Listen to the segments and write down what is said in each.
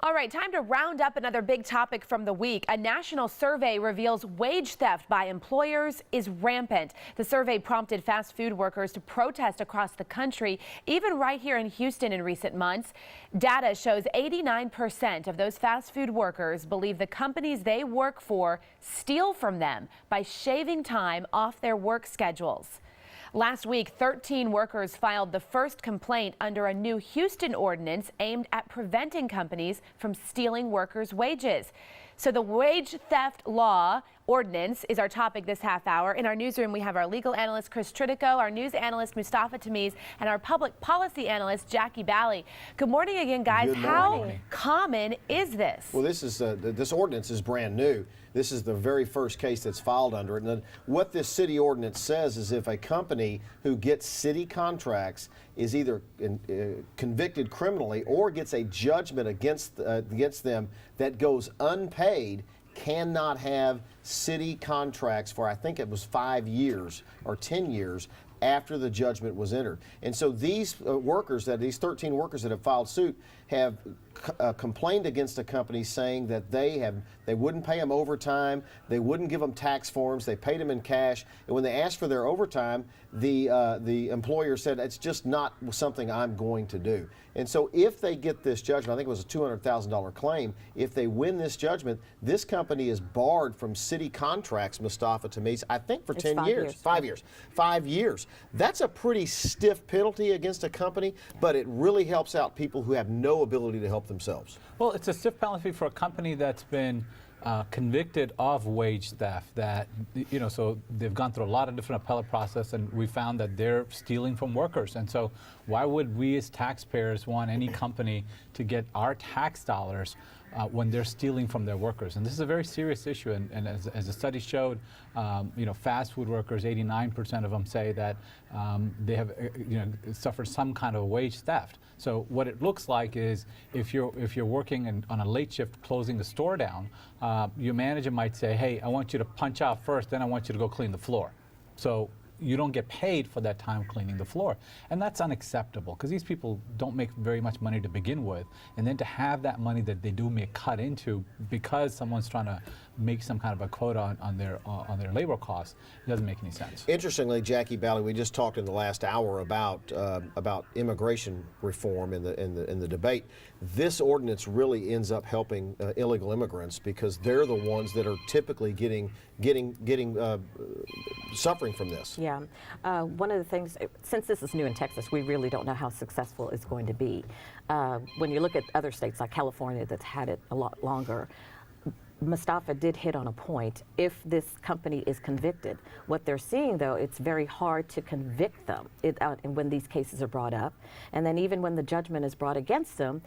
All right, time to round up another big topic from the week. A national survey reveals wage theft by employers is rampant. The survey prompted fast food workers to protest across the country, even right here in Houston in recent months. Data shows 89% of those fast food workers believe the companies they work for steal from them by shaving time off their work schedules. Last week, 13 workers filed the first complaint under a new Houston ordinance aimed at preventing companies from stealing workers' wages. So the wage theft law ordinance is our topic this half hour. In our newsroom, we have our legal analyst, Chris Tritico, our news analyst, Mustafa Tamiz, and our public policy analyst, Jackie Bally. Good morning again, guys. Good morning. How common is this? Well, this ordinance is brand new. This is the very first case that's filed under it. And what this city ordinance says is if a company who gets city contracts is either convicted criminally or gets a judgment against them that goes unpaid, cannot have city contracts for, I think it was 5 years or 10 years after the judgment was entered. And so these these 13 workers that have filed suit have complained against the company, saying that they wouldn't pay them overtime, they wouldn't give them tax forms, they paid them in cash, and when they asked for their overtime, the employer said, it's just not something I'm going to do. And so if they get this judgment, I think it was a $200,000 claim, if they win this judgment, this company is barred from city contracts, Mustafa Tamiz, I think for 10 years. 5 years. 5 years. That's a pretty stiff penalty against a company, but it really helps out people who have no ability to help themselves. Well, it's a stiff penalty for a company that's been convicted of wage theft, that, so they've gone through a lot of different appellate process, and we found that they're stealing from workers. And so why would we as taxpayers want any company to get our tax dollars when they're stealing from their workers? And this is a very serious issue. And as the study showed, fast food workers, 89% of them say that they have suffered some kind of wage theft. So what it looks like is if you're working on a late shift closing the store down, your manager might say, hey, I want you to punch out first, then I want you to go clean the floor. So you don't get paid for that time cleaning the floor. And that's unacceptable, because these people don't make very much money to begin with. And then to have that money that they do make cut into because someone's trying to make some kind of a quota on their labor costs, it doesn't make any sense. Interestingly, Jackie Bally, we just talked in the last hour about immigration reform in the debate. This ordinance really ends up helping illegal immigrants, because they're the ones that are typically suffering from this. Yeah. One of the things, since this is new in Texas, we really don't know how successful it's going to be. When you look at other states like California that's had it a lot longer, Mustafa did hit on a point. If this company is convicted, what they're seeing, though, it's very hard to convict them when these cases are brought up. And then even when the judgment is brought against them,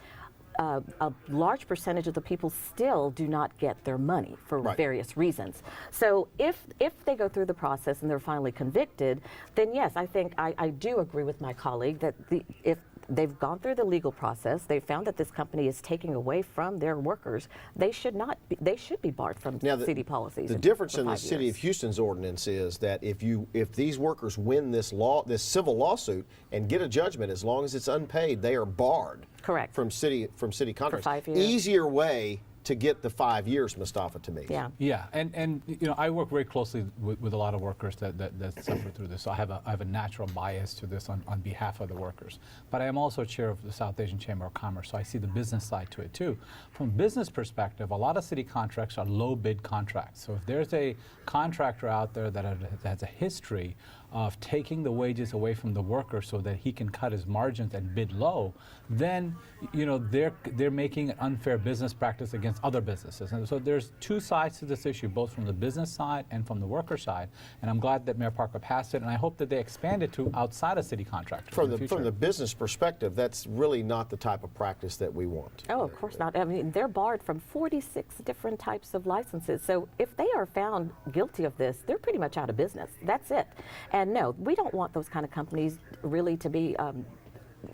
a large percentage of the people still do not get their money for various reasons. So if they go through the process and they're finally convicted, then yes, I think I do agree with my colleague that if they've gone through the legal process, they found that this company is taking away from their workers, they should be barred from city policies. The difference in the city of Houston's ordinance is that if these workers win this civil lawsuit and get a judgment, as long as it's unpaid, they are barred. Correct. From city contracts. For 5 years. Easier way to get the 5 years, Mustafa, to me. Yeah. Yeah, and I work very closely with a lot of workers that suffer through this. So I have a natural bias to this on behalf of the workers. But I am also chair of the South Asian Chamber of Commerce, so I see the business side to it too. From a business perspective, a lot of city contracts are low bid contracts. So if there's a contractor out there that has a history of taking the wages away from the worker so that he can cut his margins and bid low, then they're making an unfair business practice against other businesses. And so there's two sides to this issue, both from the business side and from the worker side. And I'm glad that Mayor Parker passed it, and I hope that they expand it to outside of city contractors. From the business perspective, that's really not the type of practice that we want. Oh, of course not. I mean, they're barred from 46 different types of licenses. So if they are found guilty of this, they're pretty much out of business. That's it. And no, we don't want those kind of companies really to be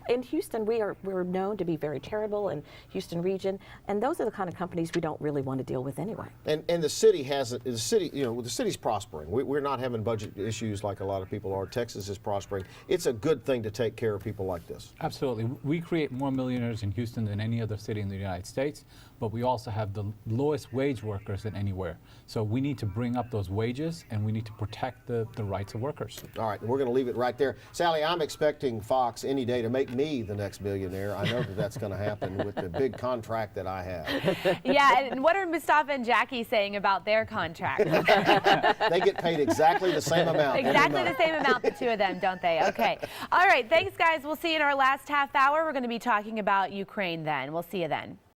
in Houston, we're known to be very charitable in Houston region, and those are the kind of companies we don't really want to deal with anyway. And the city the city's prospering. We're not having budget issues like a lot of people are. Texas is prospering. It's a good thing to take care of people like this. Absolutely. We create more millionaires in Houston than any other city in the United States, but we also have the lowest wage workers than anywhere. So we need to bring up those wages, and we need to protect the rights of workers. All right, we're going to leave it right there. Sally, I'm expecting Fox any day to make me the next billionaire. I know that that's going to happen with the big contract that I have. Yeah, and what are Mustafa and Jackie saying about their contract? They get paid exactly the same amount. Exactly the same amount, the two of them, don't they? Okay. All right, thanks, guys. We'll see you in our last half hour. We're going to be talking about Ukraine then. We'll see you then.